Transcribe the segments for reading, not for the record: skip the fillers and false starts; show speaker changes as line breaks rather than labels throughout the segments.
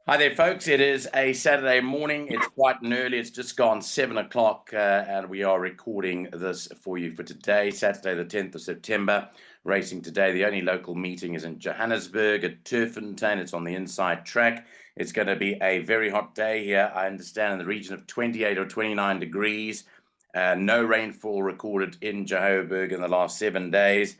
Hi there, folks. It is a Saturday morning. It's bright and early. It's just gone 7 o'clock, and we are recording this for you for today, Saturday, the 10th of September. Racing today, the only local meeting is in Johannesburg at Turffontein. It's on the inside track. It's going to be a very hot day here, I understand, in the region of 28 or 29 degrees. No rainfall recorded in Johannesburg in the last 7 days,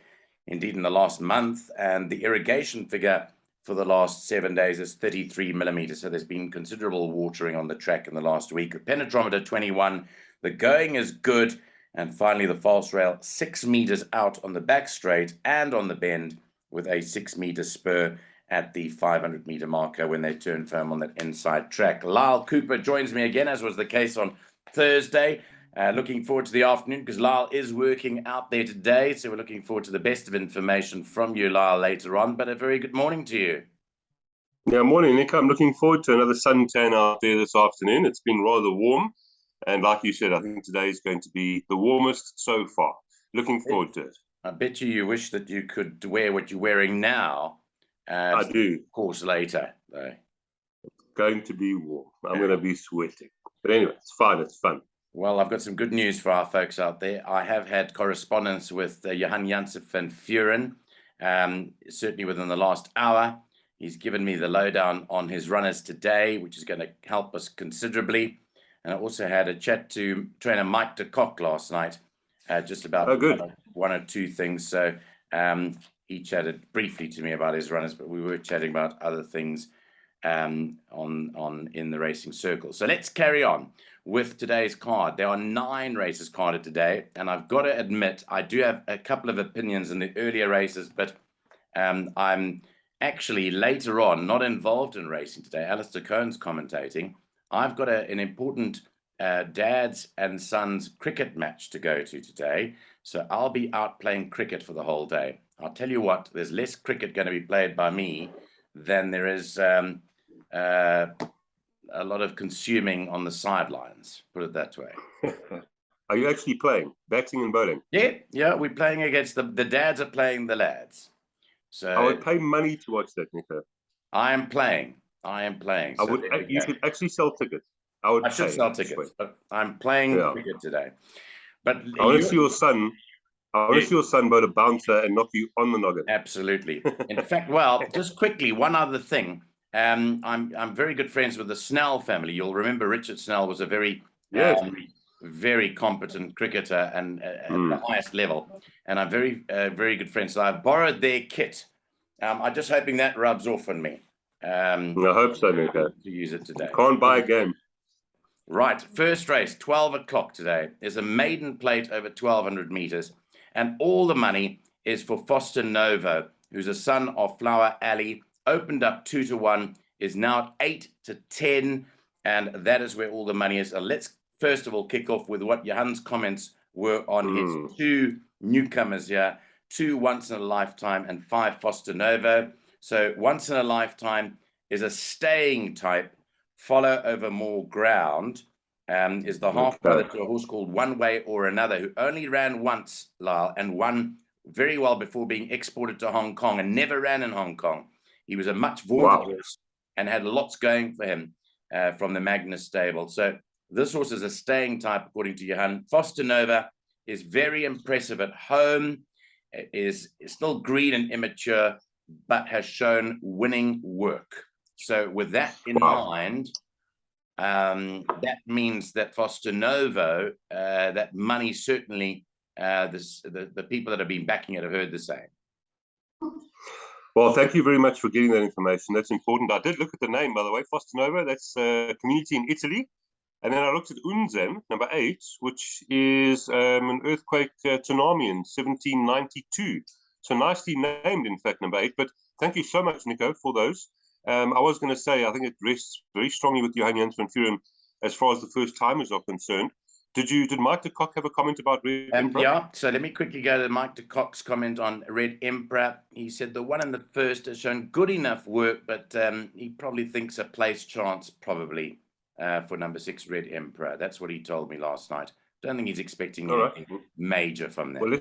indeed in the last month, and the irrigation figure for the last 7 days is 33 millimeters. So there's been considerable watering on the track in the last week. Penetrometer 21. The going is good. And finally, the false rail 6 meters out on the back straight and on the bend with a 6-meter spur at the 500-meter marker when they turn firm on that inside track. Lyall Cooper joins me again, as was the case on Thursday. Looking forward to the afternoon because Lyall is working out there today. So we're looking forward to the best of information from you, Lyall, later on. But a very good morning to you.
Yeah, morning, Nico. I'm looking forward to another suntan out there this afternoon. It's been rather warm. And like you said, I think today is going to be the warmest so far. Looking forward to it.
I bet you wish that you could wear what you're wearing now.
I do.
Of course, later, though.
It's going to be warm. I'm going to be sweating. But anyway, it's fine. It's fun.
Well, I've got some good news for our folks out there. I have had correspondence with Johan Janssen van Vuren, certainly within the last hour. He's given me the lowdown on his runners today, which is going to help us considerably. And I also had a chat to trainer Mike de Kock last night, just about one or two things. So he chatted briefly to me about his runners, but we were chatting about other things in the racing circle. So let's carry on with today's card. There are 9 races carded today, and I've got to admit I do have a couple of opinions in the earlier races, but I'm actually later on not involved in racing today. Alistair Cohen's commentating. I've got an important dads and sons cricket match to go to today, so I'll be out playing cricket for the whole day. I'll tell you what, there's less cricket going to be played by me than there is a lot of consuming on the sidelines, put it that way.
Are you actually playing, batting and bowling?
Yeah, we're playing against the dads are playing the lads. So
I would pay money to watch that, Nico.
I am playing.
You should actually sell tickets. I
should sell tickets, but I'm playing cricket today. But
I want to see your son. I want to see your son bowl a bouncer and knock you on the noggin.
Absolutely. In fact, well, just quickly, one other thing. I'm very good friends with the Snell family. You'll remember Richard Snell was a very very competent cricketer and at the highest level. And I'm very good friends. So I've borrowed their kit. I'm just hoping that rubs off on me.
I hope so, Nico.
To use it today.
Can't buy a game.
Right. First race, 12 o'clock today. There's a maiden plate over 1,200 meters. And all the money is for Foster Novo, who's a son of Flower Alley. Opened up 2-1, is now at 8-10, and that is where all the money is. So let's first of all kick off with what Johan's comments were on his 2 newcomers here, 2 once in a lifetime and 5 Foster Novo. So once in a lifetime is a staying type, follow over more ground, is the half brother to a horse called One Way or Another, who only ran once, Lyall, and won very well before being exported to Hong Kong and never ran in Hong Kong. He was a much vaunted horse and had lots going for him from the Magnus stable. So this horse is a staying type, according to Johan. Foster Nova is very impressive at home, is still green and immature, but has shown winning work. So with that in mind, that means that Foster Novo, that money certainly, the people that have been backing it have heard the same.
Well, thank you very much for getting that information. That's important. I did look at the name, by the way, Foster Novo. That's a community in Italy. And then I looked at Unzem, number 8, which is an earthquake tsunami in 1792. So nicely named, in fact, number 8. But thank you so much, Nico, for those. I was going to say, I think it rests very strongly with Johan Janssen van Vuren as far as the first timers are concerned. Did Mike de Kock have a comment about Red Emperor?
Yeah, so let me quickly go to Mike de Kock's comment on Red Emperor. He said the one in the first has shown good enough work, but he probably thinks a place chance probably for number 6 Red Emperor. That's what he told me last night. Don't think he's expecting anything major from them.
Well,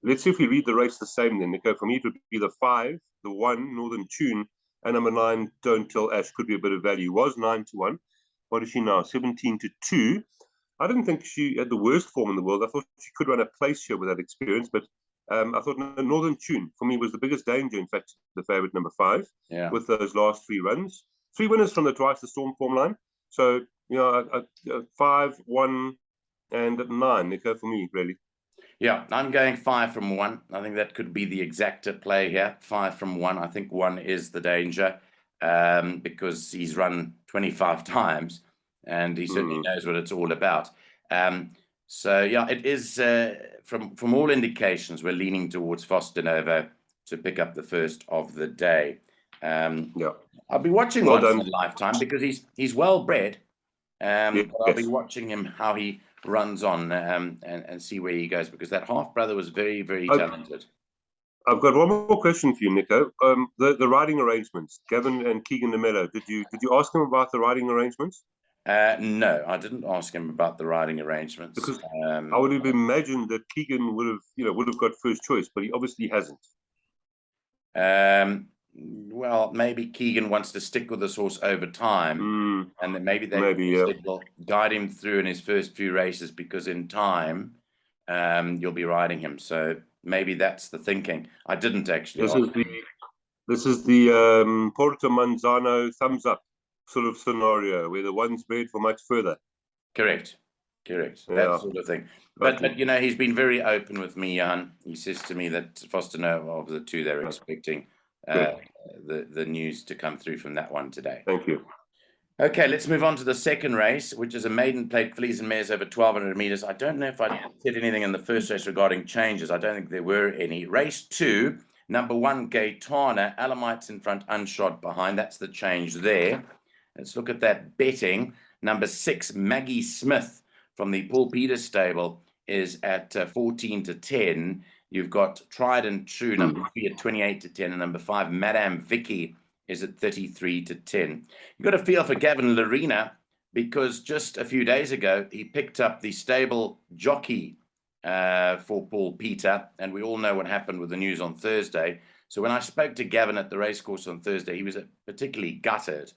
let's see if we read the race the same then, Nico. For me, it would be the 5, the 1 Northern Tune, And number 9, Don't Tell Ash, could be a bit of value. Was 9-1. What is she now? 17-2. I didn't think she had the worst form in the world. I thought she could run a place here with that experience, but I thought Northern Tune for me was the biggest danger. In fact, the favourite, number 5, with those last 3 runs. 3 winners from the Twice the Storm form line. So, 5, 1, and 9, Nico, for me, really.
Yeah, I'm going 5 from 1. I think that could be the exacta play here. 5 from 1. I think 1 is the danger because he's run 25 times and he certainly knows what it's all about. So yeah, it is from all indications, we're leaning towards Fostenovo to pick up the first of the day. I'll be watching once in a lifetime because he's well bred. But I'll be watching him how he runs on and see where he goes, because that half brother was very, very talented.
I've got one more question for you, Nico. The riding arrangements, Gavin and Keegan DeMello. Did you ask him about the riding arrangements?
No, I didn't ask him about the riding arrangements.
Because I would have imagined that Keegan would have got first choice, but he obviously hasn't.
Well, maybe Keegan wants to stick with this horse over time, and then maybe will guide him through in his first few races, because in time you'll be riding him. So maybe that's the thinking. I didn't actually.
This is the Porto Manzano thumbs up sort of scenario where the one's bred for much further.
Correct. That sort of thing. But he's been very open with me, Jan. He says to me that Fostenovo of the 2, they're expecting the news to come through from that one today.
Thank you.
Okay, let's move on to the second race, which is a maiden plate Fleas and mares over 1,200 meters. I don't know if I said anything in the first race regarding changes. I don't think there were any. Race 2, number 1, Gaetana, Alamites in front, Unshod behind. That's the change there. Let's look at that betting. Number 6, Maggie Smith from the Paul Peters stable is at 14-10. You've got Tried and True, number 3 at 28-10, and number 5, Madame Vicky, is at 33-10. You've got a feel for Gavin Larena, because just a few days ago, he picked up the stable jockey for Paul Peter, and we all know what happened with the news on Thursday. So when I spoke to Gavin at the racecourse on Thursday, he was particularly gutted,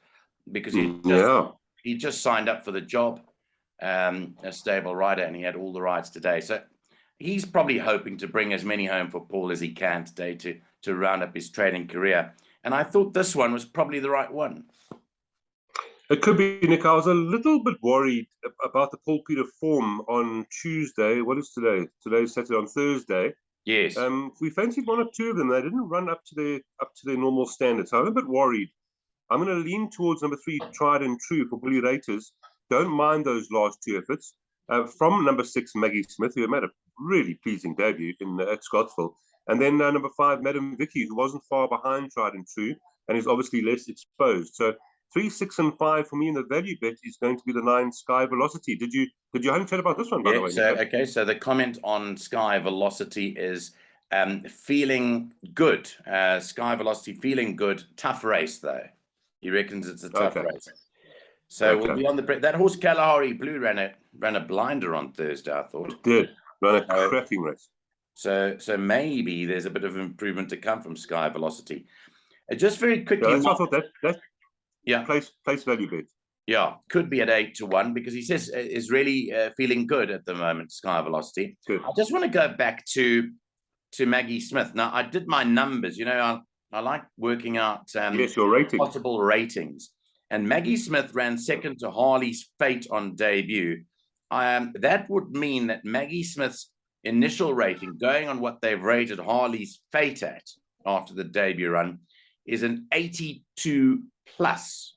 because he just signed up for the job, a stable rider, and he had all the rides today. So he's probably hoping to bring as many home for Paul as he can today to round up his training career. And I thought this one was probably the right one.
It could be, Nick. I was a little bit worried about the Paul Peter form on Tuesday. What is today? Today's Saturday. On Thursday.
Yes.
We fancied 1 or 2 of them. They didn't run up to their normal standards. So I'm a bit worried. I'm going to lean towards number 3, Tried and True, for Bully Raters. Don't mind those last 2 efforts. From number 6, Maggie Smith, who made a really pleasing debut at Scottsville. And then number 5, Madame Vicky, who wasn't far behind Tried and True, and is obviously less exposed. So 3, 6, and 5 for me in the value bet is going to be the 9, Sky Velocity. Did you have a chat about this one, by the way?
So the comment on Sky Velocity is feeling good. Sky Velocity feeling good. Tough race, though. He reckons it's a tough race. So we'll be on the break. That horse Kalahari Blue ran a blinder on Thursday, I thought.
It did. Ran a cracking race.
So maybe there's a bit of improvement to come from Sky Velocity. Just very quickly.
I thought that place value bet.
Yeah, could be at 8-1, because he says is really feeling good at the moment, Sky Velocity.
Good.
I just want to go back to Maggie Smith. Now, I did my numbers. I like working out
your rating.
Possible ratings. And Maggie Smith ran second to Harley's Fate on debut. That would mean that Maggie Smith's initial rating, going on what they've rated Harley's Fate at after the debut run, is an 82 plus.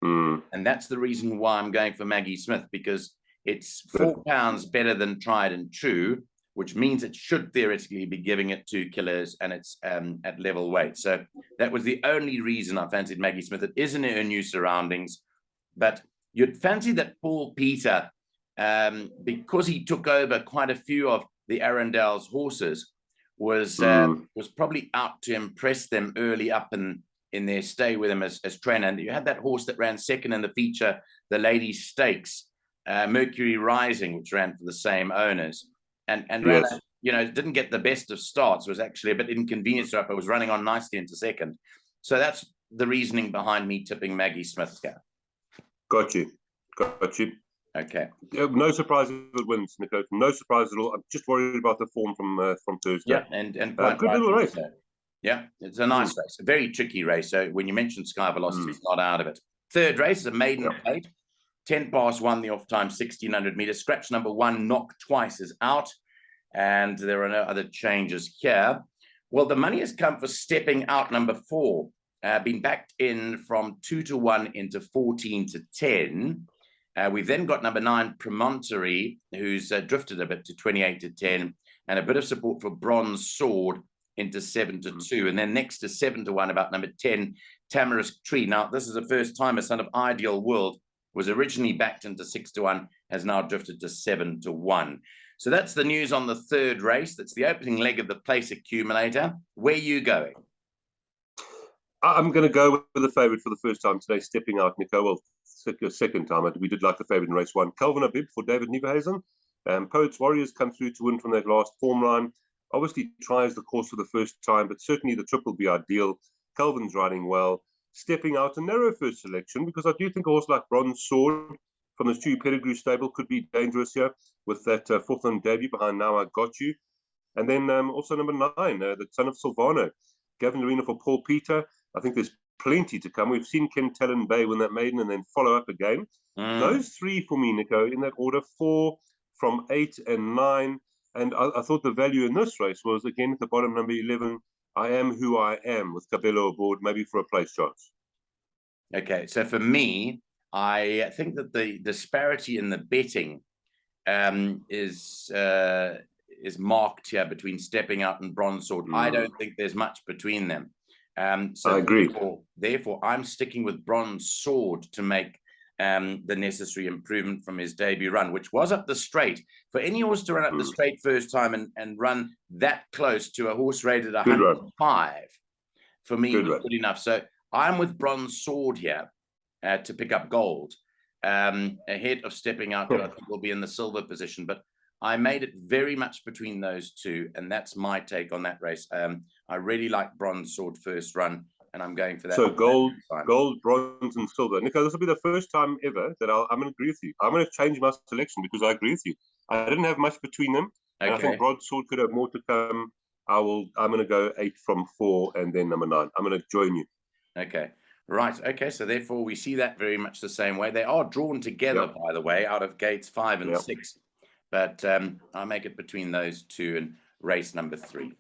And that's the reason why I'm going for Maggie Smith, because it's 4 pounds better than Tried and True, which means it should theoretically be giving it 2 kilos, and it's at level weight. So that was the only reason I fancied Maggie Smith. It is in her new surroundings, but you'd fancy that Paul Peter, because he took over quite a few of the Arundel's horses, was probably out to impress them early up in their stay with him as trainer. And you had that horse that ran second in the feature, the Ladies Stakes, Mercury Rising, which ran for the same owners. And ran didn't get the best of starts, was actually a bit inconvenienced up. It was running on nicely into second. So that's the reasoning behind me tipping Maggie Smith here.
Got you. Got you.
Okay.
Yeah, no surprise if it wins, Nico. No surprise at all. I'm just worried about the form from Thursday.
Yeah, and quite
good little race.
So. Yeah, it's a nice race, a very tricky race. So when you mentioned Sky Velocity, it's not out of it. Third race is a Maiden Plate, 10 past 1, the off time, 1600 meters. Scratch number 1, knock twice, is out, and there are no other changes here. Well, the money has come for stepping out number 4, been backed in from 2 to 1 into 14 to 10. We've then got number 9, Promontory, who's drifted a bit to 28 to 10, and a bit of support for Bronze Sword into 7 to 2. And then next to 7 to 1, about number 10, Tamarisk Tree. Now, this is the first time a son of Ideal World was originally backed into 6 to 1, has now drifted to 7 to 1. So that's the news on the third race. That's the opening leg of the place accumulator. Where are you going?
I'm going to go with the favourite for the first time today, stepping out, Nico. Well, second time. We did like the favourite in race 1. Kelvin Abib for David Nieuwenhuizen. Poets Warriors come through to win from that last form line. Obviously tries the course for the first time, but certainly the trip will be ideal. Kelvin's riding well. Stepping out, a narrow first selection, because I do think a horse like Bronze Sword from the Stewie Pettigrew stable could be dangerous here with that fourth on debut behind Now I Got You. And then also number 9, the son of Silvano, Gavin Lorena for Paul Peter. I think there's plenty to come. We've seen Ken Talon Bay win that maiden and then follow up again. Those 3 for me, Nico, in that order, 4 from 8 and 9. And I thought the value in this race was, again, at the bottom, number 11, I Am Who I Am, with Cabello aboard, maybe for a place chance.
Okay, so for me, I think that the disparity in the betting is marked here between Stepping Out and Bronze Sword. I don't think there's much between them. So
I agree.
Therefore, I'm sticking with Bronze Sword to make the necessary improvement from his debut run, which was up the straight. For any horse to run up the straight first time and run that close to a horse rated 105, for me, was good enough. So I'm with Bronze Sword here to pick up gold, ahead of Stepping Out, who I think will be in the silver position. But I made it very much between those two, and that's my take on that race. I really like Bronze Sword first run, and I'm going for that.
So gold, bronze, and silver. Nico, this will be the first time ever that I'm going to agree with you. I'm going to change my selection because I agree with you. I didn't have much between them, and I think Bronze Sword could have more to come. I'm going to go 8 from 4, and then number 9. I'm going to join you.
Okay. Right. Okay. So therefore, we see that very much the same way. They are drawn together, by the way, out of gates 5 and 6. But I make it between those two and race number 3.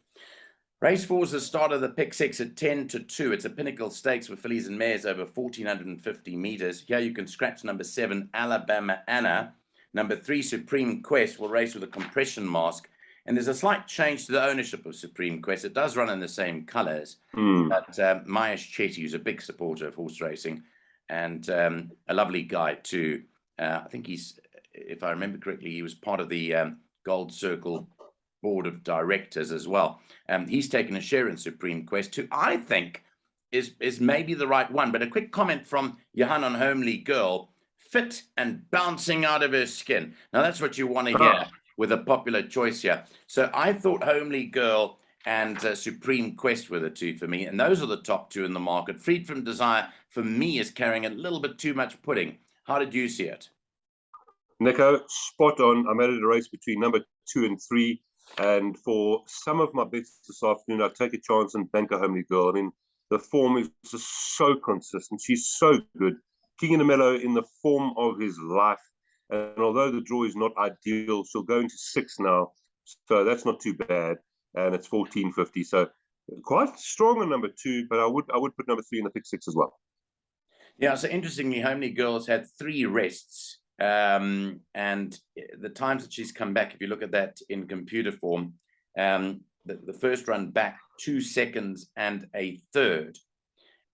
Race 4 is the start of the pick 6 at 10 to 2. It's a pinnacle stakes with fillies and mares over 1,450 meters. Here you can scratch number 7, Alabama Anna. Number 3, Supreme Quest, will race with a compression mask. And there's a slight change to the ownership of Supreme Quest. It does run in the same colors. But Mahesh Chetty, who's a big supporter of horse racing and a lovely guy too. I think he's, if I remember correctly, he was part of the Gold Circle board of directors as well. He's taken a share in Supreme Quest, who I think is maybe the right one. But a quick comment from Johan on Homely Girl, fit and bouncing out of her skin. Now that's what you want to hear with a popular choice here. So I thought Homely Girl and Supreme Quest were the 2 for me, and those are the top 2 in the market. Freed from Desire, for me, is carrying a little bit too much pudding. How did you see it?
Nico, spot on. I made it a race between number 2 and 3. And for some of my bets this afternoon, I'll take a chance and bank a Homely Girl. I mean, the form is just so consistent. She's so good. King in the Mellow in the form of his life. And although the draw is not ideal, she'll go into 6 now. So that's not too bad. And it's 14.50. So quite strong on number 2, but I would put number 3 in the pick 6 as well.
Yeah, so interestingly, Homely Girl's had 3 rests. And the times that she's come back, if you look at that in computer form, the first run back 2 seconds and a third.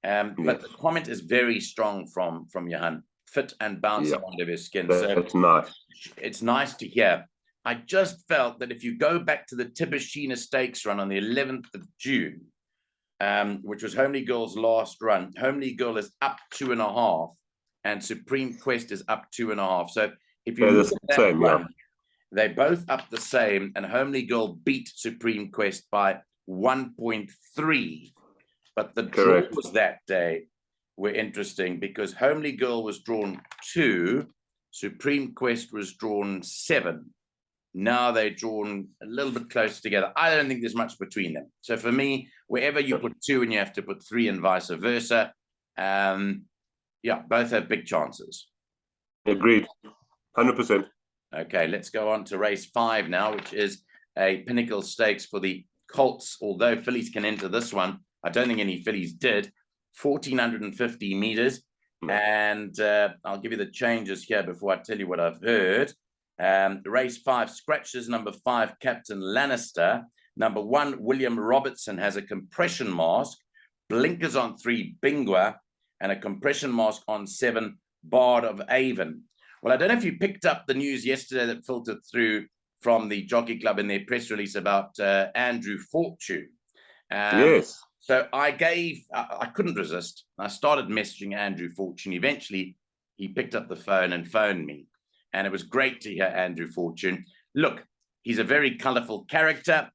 But the comment is very strong from Johan. Fit and bouncing out of his skin.
That's nice.
It's nice to hear. I just felt that if you go back to the Tibashina Stakes run on the 11th of June, which was Homely Girl's last run, Homely Girl is up 2.5, and Supreme Quest is up 2.5. So if you look at that run, they're both up the same, and Homely Girl beat Supreme Quest by 1.3. But the
Correct.
draws that day were interesting because Homely Girl was drawn 2, Supreme Quest was drawn 7. Now they're drawn a little bit closer together. I don't think there's much between them. So for me, wherever you put 2 and you have to put 3 and vice versa, yeah, both have big chances.
Agreed. 100%.
Okay, let's go on to race 5 now, which is a Pinnacle Stakes for the Colts. Although fillies can enter this one, I don't think any fillies did. 1,450 meters. And I'll give you the changes here before I tell you what I've heard. Race 5, scratches number 5, Captain Lannister. Number 1, William Robertson has a compression mask. Blinkers on 3, Bingwa. And a compression mask on 7, Bard of Avon. Well, I don't know if you picked up the news yesterday that filtered through from the Jockey Club in their press release about Andrew Fortune.
Yes.
So I couldn't resist. I started messaging Andrew Fortune. Eventually, he picked up the phone and phoned me. And it was great to hear Andrew Fortune. Look, he's a very colorful character.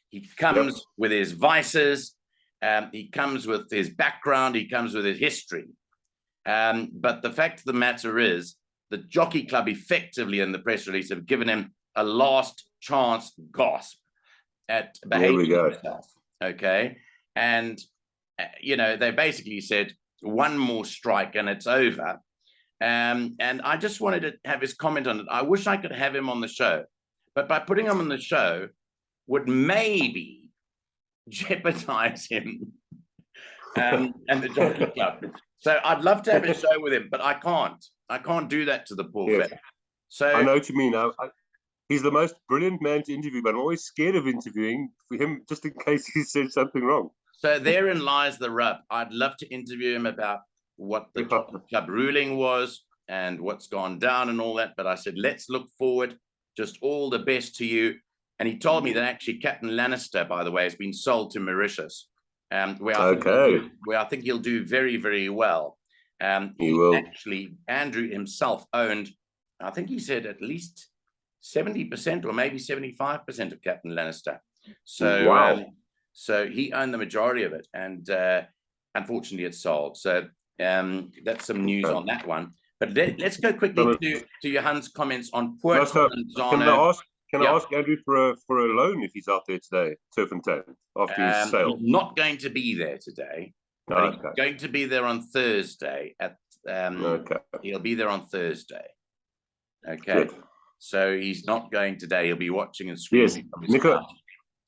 He comes with his vices. He comes with his background. He comes with his history. But the fact of the matter is, the Jockey Club effectively in the press release have given him a last chance gasp at behaving himself. Okay. And, you know, they basically said one more strike and it's over. And I just wanted to have his comment on it. I wish I could have him on the show, but by putting him on the show would maybe jeopardize him and the Jockey Club. So I'd love to have a show with him, but I can't. I can't do that to the poor fella. So
I know what you mean. He's the most brilliant man to interview, but I'm always scared of interviewing for him just in case he said something wrong.
So therein lies the rub. I'd love to interview him about what the Jockey Club ruling was and what's gone down and all that. But I said, let's look forward. Just all the best to you. And he told me that actually Captain Lannister, by the way, has been sold to Mauritius, where I think he'll do very, very well.
He will.
Actually, Andrew himself owned, I think he said at least 70% or maybe 75% of Captain Lannister. So,
wow.
So he owned the majority of it, and unfortunately it's sold. So that's some news on that one. But let's go quickly to Johan's comments on Puerto Manzano.
Can I ask Andrew for a loan if he's out there today, Turffontein, after his sale?
He's not going to be there today, but he's going to be there on Thursday. He'll be there on Thursday. Okay. Good. So he's not going today. He'll be watching and screaming.
Yes, Nico,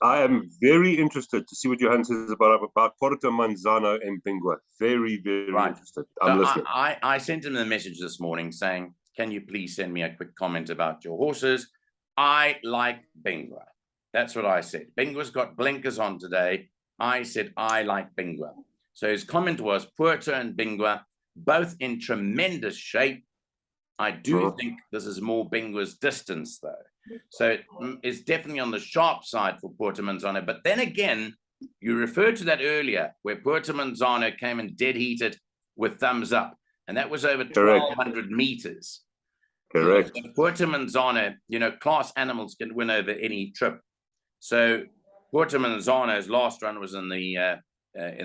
I am very interested to see what Johan says about Puerto Manzano and Bingwa. Very, very interested. I'm listening.
I sent him a message this morning saying, can you please send me a quick comment about your horses? I like Bingwa. That's what I said. Bingwa's got blinkers on today. I said, I like Bingwa. So his comment was Puerto and Bingwa, both in tremendous shape. I do think this is more Bingwa's distance, though. So it's definitely on the sharp side for Puerto Manzano. But then again, you referred to that earlier, where Puerto Manzano came and dead heated with thumbs up. And that was over 1,200 meters.
Correct.
So Puerto Manzano, you know, class animals can win over any trip. So Puerto Manzano's last run was in the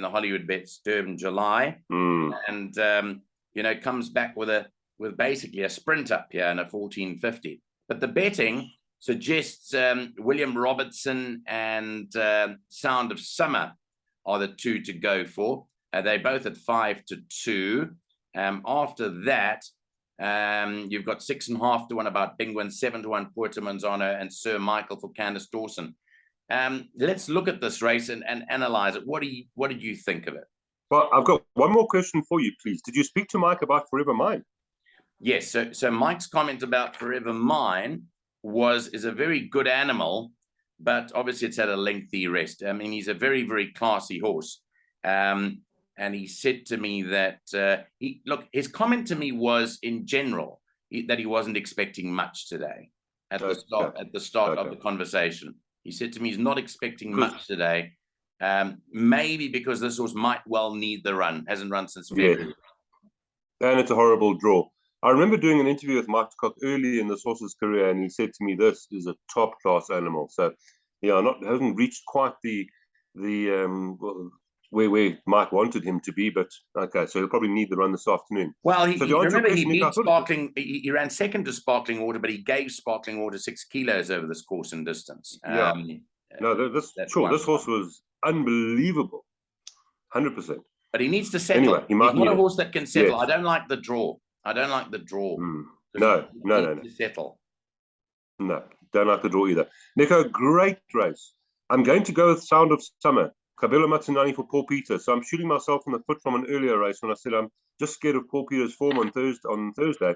Hollywood Bets Durban July, and you know, comes back with basically a sprint up here in a 1450. But the betting suggests William Robertson and Sound of Summer are the two to go for. They're both at 5-2. After that, you've got 6.5 to 1 about Bingwa, 7 to 1 Puerto Manzano, and Sir Michael for Candice Dawson. Let's look at this race and analyze it. What did you think of it?
Well, I've got one more question for you, please. Did you speak to Mike about Forever Mine?
Yes. So Mike's comment about Forever Mine is a very good animal, but obviously it's had a lengthy rest. I mean, he's a very, very classy horse. And he said to me that his comment to me was in general that he wasn't expecting much today at the start of the conversation. He said to me he's not expecting much today, maybe because this horse might well need the run. Hasn't run since February.
And it's a horrible draw. I remember doing an interview with Mike Cock early in this horse's career, and he said to me, "This is a top-class animal." So, yeah, hasn't reached quite the where Mike wanted him to be, but okay, so he'll probably need the run this afternoon.
Well,
So to answer your
remember, he
question, Nico,
beat Sparkling. He ran second to Sparkling Water, but he gave Sparkling Water 6 kilos over this course and distance.
Yeah. No, this horse was unbelievable, 100%.
But he needs to settle.
Anyway,
He's not a horse that can settle.
Yes.
I don't like the draw.
No.
Settle.
No, don't like the draw either. Nico, great race. I'm going to go with Sound of Summer, Cabello Mazzinani for Paul Peters. So I'm shooting myself in the foot from an earlier race when I said I'm just scared of Paul Peters' form on Thursday.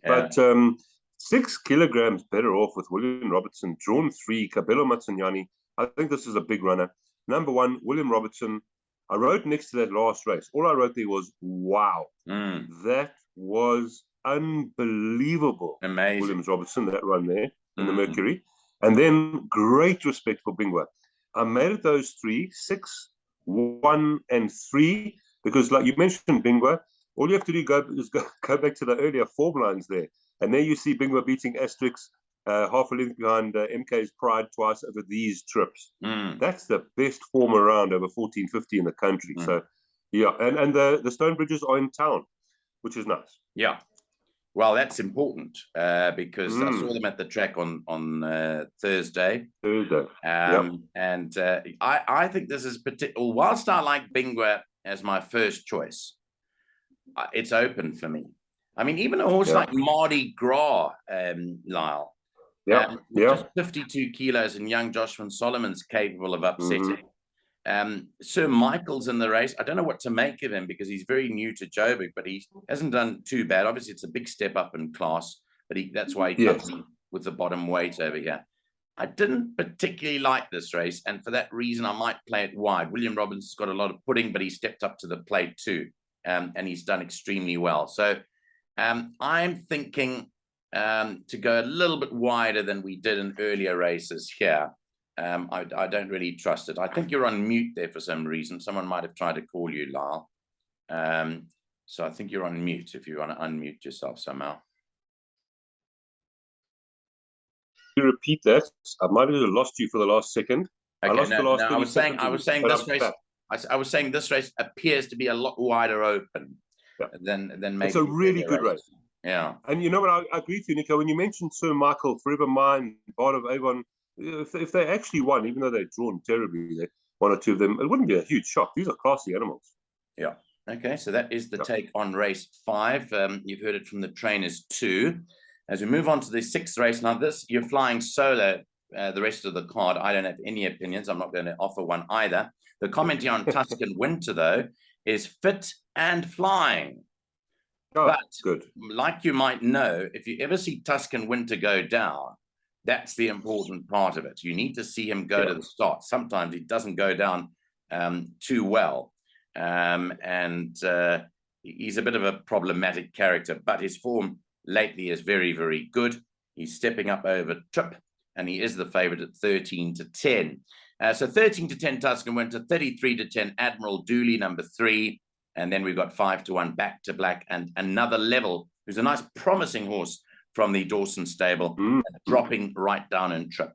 Yeah. But 6 kilograms better off with William Robertson, drawn 3, Cabello Mazzinani. I think this is a big runner. Number 1, William Robertson. I wrote next to that last race. All I wrote there was, wow. That was unbelievable.
Amazing.
Williams Robertson, that run there in the Mercury. And then great respect for Bingwa. I made it those 3, 6, 1, and 3, because like you mentioned Bingwa, all you have to do is go back to the earlier form lines there. And there you see Bingwa beating Asterix half a length behind MK's Pride twice over these trips. That's the best form around over 1450 in the country. So, yeah, and the Stonebridges are in town, which is nice.
Yeah. Well, that's important because I saw them at the track on Thursday. And I think this is particular. Whilst I like Bingwa as my first choice, it's open for me. I mean, even a horse like Mardi Gras, Lyall, just 52 kilos, and young Joshua Solomon's capable of upsetting. Sir Michael's in the race. I don't know what to make of him because he's very new to Joburg, but he hasn't done too bad. Obviously, it's a big step up in class, but that's why he comes in with the bottom weight over here. I didn't particularly like this race, and for that reason, I might play it wide. William Robinson's got a lot of pudding, but he stepped up to the plate too, and he's done extremely well. So I'm thinking to go a little bit wider than we did in earlier races here. I don't really trust it. I think you're on mute there for some reason. Someone might have tried to call you, Lyall. So I think you're on mute if you want to unmute yourself somehow.
You repeat that. I might have lost you for the last second.
Okay, I was saying this race appears to be a lot wider open than maybe.
It's a really good race.
Yeah.
And you know what? I agree with you, Nico. When you mentioned Sir Michael, Forever Mine, Bard of Avon, if they actually won, even though they're drawn terribly, one or two of them, it wouldn't be a huge shock. These are classy animals.
Yeah. Okay, so that is the take on race 5. You've heard it from the trainers too. As we move on to the 6th race, now this, you're flying solo the rest of the card. I don't have any opinions. I'm not going to offer one either. The commentary on Tuscan Winter, though, is fit and flying. But
good.
Like you might know, if you ever see Tuscan Winter go down, that's the important part of it. You need to see him go to the start. Sometimes he doesn't go down too well. He's a bit of a problematic character, but his form lately is very, very good. He's stepping up over Trip, and he is the favorite at 13-10. So 13-10 Tuscan Winter, 33-10 Admiral Dooley, number 3. And then we've got 5-1 Back to Black and Another Level, who's a nice promising horse from the Dawson stable, dropping right down in Trip.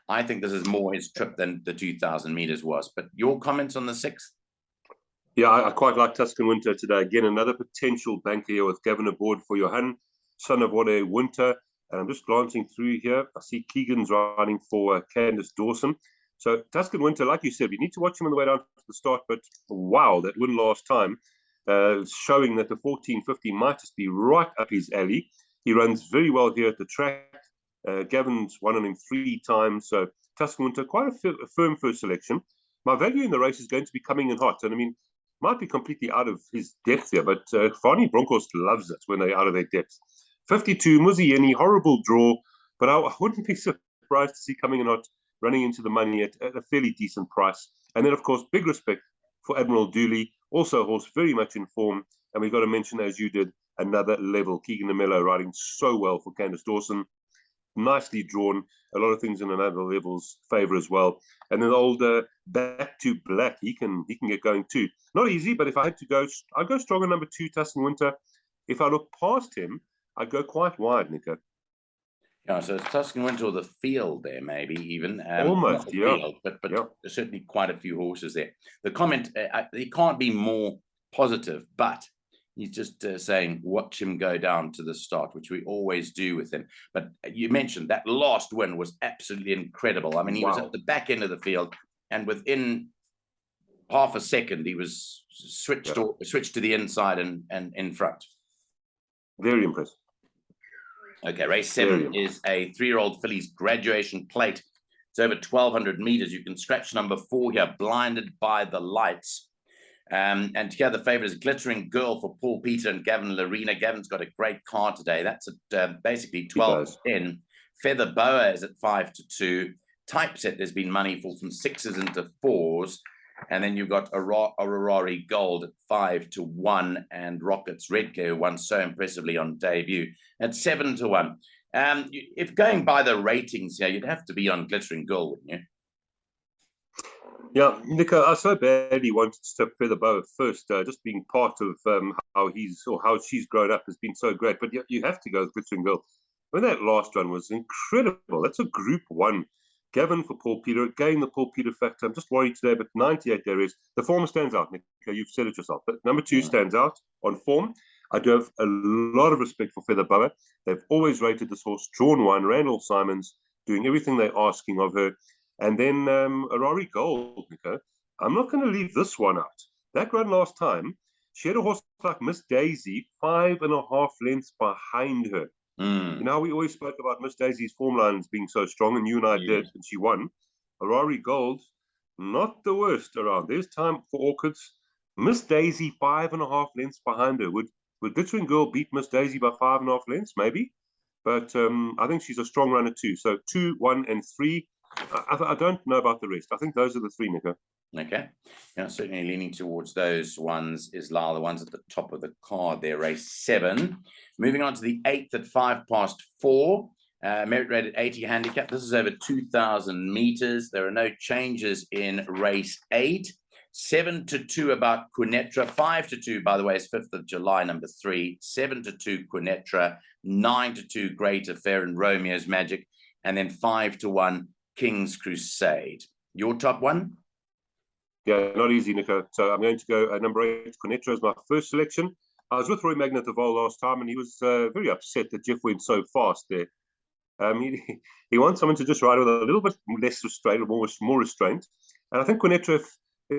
I think this is more his Trip than the 2,000 meters was. But your comments on the 6th?
Yeah, I quite like Tuscan Winter today. Again, another potential banker here with Gavin aboard for Johan, son of what a Winter. And I'm just glancing through here. I see Keegan's riding for Candice Dawson. So Tuscan Winter, like you said, we need to watch him on the way down to the start. But wow, that win last time, showing that the 1450 might just be right up his alley. He runs very well here at the track. Gavin's won on him 3 times. So Tuscan Winter, quite a firm first selection. My value in the race is going to be coming in hot. And I mean, might be completely out of his depth here, but Fani Broncos loves it when they're out of their depth. 52, Muzieni, horrible draw, but I wouldn't be surprised to see coming in hot, running into the money at a fairly decent price. And then, of course, big respect for Admiral Dooley, also a horse very much in form. And we've got to mention, as you did, Another Level. Keegan DeMello riding so well for Candice Dawson. Nicely drawn. A lot of things in Another Level's favour as well. And then the old Back to Black, he can get going too. Not easy, but if I had to go, I'd go stronger number 2, Tuscan Winter. If I look past him, I'd go quite wide, Nico.
Yeah, so it's Tuscan Winter or the field there, maybe even. Not
Almost,
the
yeah.
field, but
Yeah.
there's certainly quite a few horses there. The comment, he can't be more positive, but he's just saying, watch him go down to the start, which we always do with him. But you mentioned that last win was absolutely incredible. I mean, he was at the back end of the field, and within half a second, he was switched to the inside and in front.
Very impressive.
Okay, race 7 is a 3-year-old filly's graduation plate. It's over 1,200 meters. You can scratch number 4 here, Blinded by the Lights. And here the favorite is Glittering Girl for Paul Peter and Gavin Larena. Gavin's got a great card today. That's at basically 12-10. Feather Boa is at 5-2. Typeset, there's been money for from 6s into 4s. And then you've got Aurora Gold at 5-1, and Rockets Red Glare, who won so impressively on debut, at 7-1. If going by the ratings here, you'd have to be on Glittering Girl, wouldn't you?
Yeah, Nico, I so badly wanted to step Feather Boa first. Just being part of how she's grown up has been so great. But you have to go with Glittering Girl. When that last run was incredible. That's a Group 1. Gavin for Paul Peter. Again, the Paul Peter factor. I'm just worried today, but 98 there is. The form stands out, Nico. You've said it yourself. But number 2 stands out on form. I do have a lot of respect for Feather Boa. They've always rated this horse. Drawn 1, Randall Simons, doing everything they're asking of her. And then Aurora Gold, Nico. I'm not going to leave this one out. That run last time, she had a horse like Miss Daisy, 5.5 lengths behind her. You know, we always spoke about Miss Daisy's form lines being so strong, and you and I did, and she won. Aurora Gold, not the worst around. There's time for Orchids. Miss Daisy, 5.5 lengths behind her. Would Glittering Girl beat Miss Daisy by 5.5 lengths? Maybe. But I think she's a strong runner too. So 2, 1, and 3. I don't know about the rest. I think those are the 3, Nico.
Okay. Yeah, certainly leaning towards those ones is Lyall, the ones at the top of the card there, race 7. Moving on to the 8th at 4:05, merit rated 80 handicap. This is over 2,000 meters. There are no changes in race 8. 7-2 about Qunetra. 5-2, by the way, is 5th of July, number 3. 7-2 Qunetra. 9-2 Great Affair and Romeo's Magic. And then 5-1 King's Crusade. Your top one?
Yeah, not easy, Nico. So I'm going to go number 8, Qunetra, as my first selection. I was with Roy Magnet the Vol last time, and he was very upset that Jeff went so fast there. He wants someone to just ride with a little bit less restraint, or more restraint. And I think Qunetra,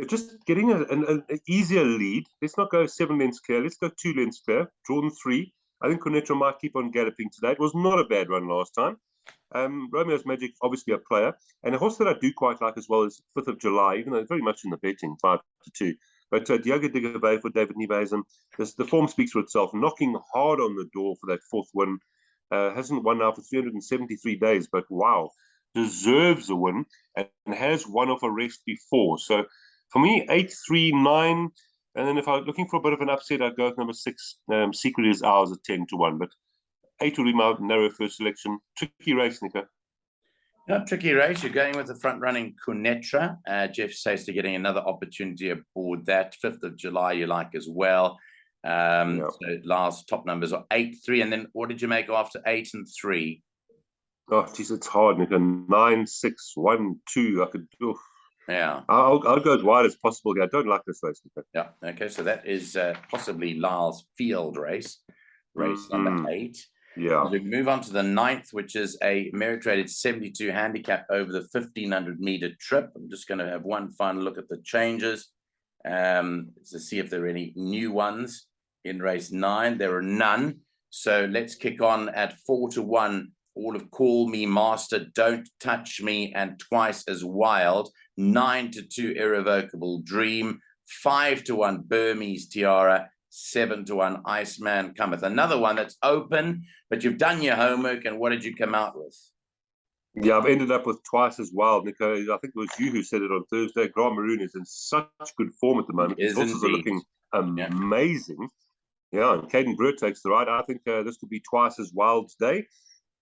just getting an easier lead. Let's not go 7 lengths clear. Let's go 2 lengths clear. Drawn 3. I think Qunetra might keep on galloping today. It was not a bad run last time. Romeo's Magic, obviously a player, and a horse that I do quite like as well is 5th of July, even though it's very much in the betting, 5-2. But Diogo Digabay for David Niebeisen, the form speaks for itself, knocking hard on the door for that 4th win. Hasn't won now for 373 days, but wow, deserves a win and has won off a rest before. So for me, 8, 3, 9, and then if I'm looking for a bit of an upset, I'd go with number 6, Secret is Ours at 10-1, but 8 will be my narrow first selection. Tricky race, Nico.
Not tricky race. You're going with the front-running Qunetra. Jeff says to getting another opportunity aboard that. 5th of July you like as well. So last top numbers are 8, 3. And then what did you make after 8 and 3?
Oh, geez, it's hard, Nico. 9, 6, 1, 2. I could do.
Yeah.
I'll go as wide as possible here. I don't like this race, Nico.
Yeah. Okay. So that is possibly Lyall's field race number 8.
Yeah.
We move on to the 9th, which is a merit-rated 72 handicap over the 1,500-meter trip. I'm just going to have one final look at the changes to see if there are any new ones in race 9. There are none. So let's kick on at 4-1. All of Call Me Master, Don't Touch Me, and Twice as Wild. 9-2 Irrevocable Dream. 5-1 Burmese Tiara. 7-1 Iceman Cometh. Another one that's open, but you've done your homework, and what did you come out with?
Yeah, I've ended up with Twice as Wild, Nico. I think it was you who said it on Thursday. Grand Maroon is in such good form at the moment. His horses are looking amazing. Yeah, and Caden Brewer takes the ride. I think this could be Twice as Wild's day.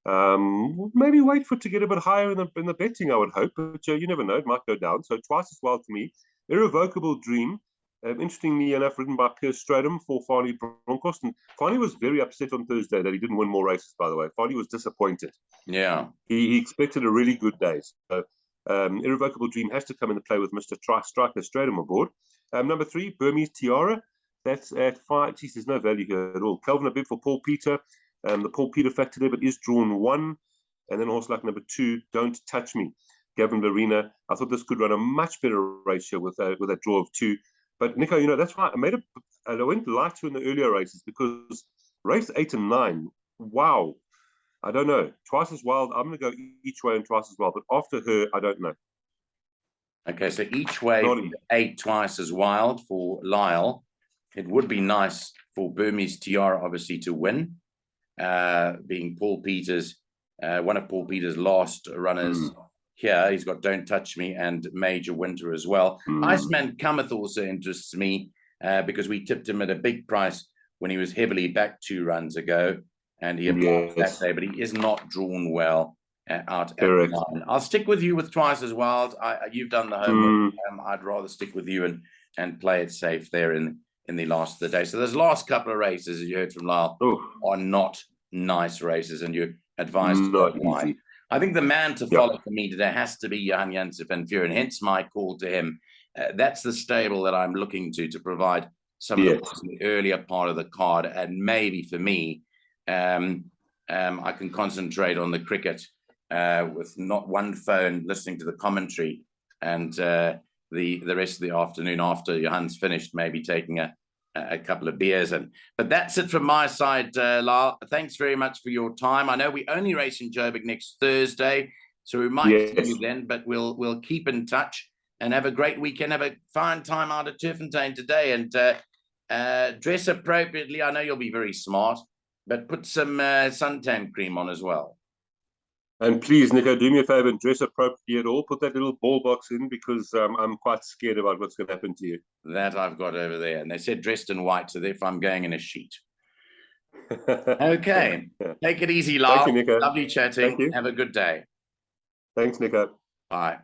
Maybe wait for it to get a bit higher in the betting, I would hope, but you never know, it might go down. So Twice as Wild to me. Irrevocable Dream. interestingly enough, ridden by Pierce Stradum for Farley Bronkhorst. And Farley was very upset on Thursday that he didn't win more races, by the way. Farley was disappointed.
Yeah.
He expected a really good day. So Irrevocable Dream has to come into play with Mr. Striker Stradum aboard. Number 3, Burmese Tiara. That's at 5. Geez, there's no value here at all. Kelvin Abib for Paul Peter. The Paul Peter factor there, but is drawn 1. And then horse like number 2, Don't Touch Me. Gavin Verena. I thought this could run a much better ratio with a draw of 2. But Nico, you know, that's why I went lighter in the earlier races, because race 8 and 9, wow, I don't know. Twice as Wild, I'm going to go each way and Twice as Wild, but after her, I don't know.
Okay, so each way for 8 Twice as Wild for Lyall. It would be nice for Burmese Tiara, obviously, to win, being Paul Peters, one of Paul Peters' last runners. Here, he's got Don't Touch Me and Major Winter as well. Iceman Cometh also interests me because we tipped him at a big price when he was heavily back 2 runs ago, and he applied that day, but he is not drawn well out at 9. I'll stick with you with Twice as Wild. You've done the homework. I'd rather stick with you and play it safe there in the last of the day. So those last couple of races, as you heard from Lyall, are not nice races, and you're advised to go wide. I think the man to follow for me today has to be Johan Janssen van Vuren, hence my call to him. That's the stable that I'm looking to provide some of the earlier part of the card, and maybe for me, I can concentrate on the cricket with not one phone, listening to the commentary, and the rest of the afternoon after Johan's finished, maybe taking a couple of beers. But that's it from my side, Lyall. Thanks very much for your time. I know we only race in Joburg next Thursday, so we might see you then, but we'll keep in touch and have a great weekend. Have a fine time out at Turffontein today, and dress appropriately. I know you'll be very smart, but put some suntan cream on as well.
And please, Nico, do me a favor and dress appropriately at all. Put that little ball box in, because I'm quite scared about what's going to happen to you.
That I've got over there. And they said dressed in white, so therefore I'm going in a sheet. Okay. Take it easy, Lyall.
Thank you, Nico.
Lovely chatting.
Thank you.
Have a good day.
Thanks, Nico.
Bye.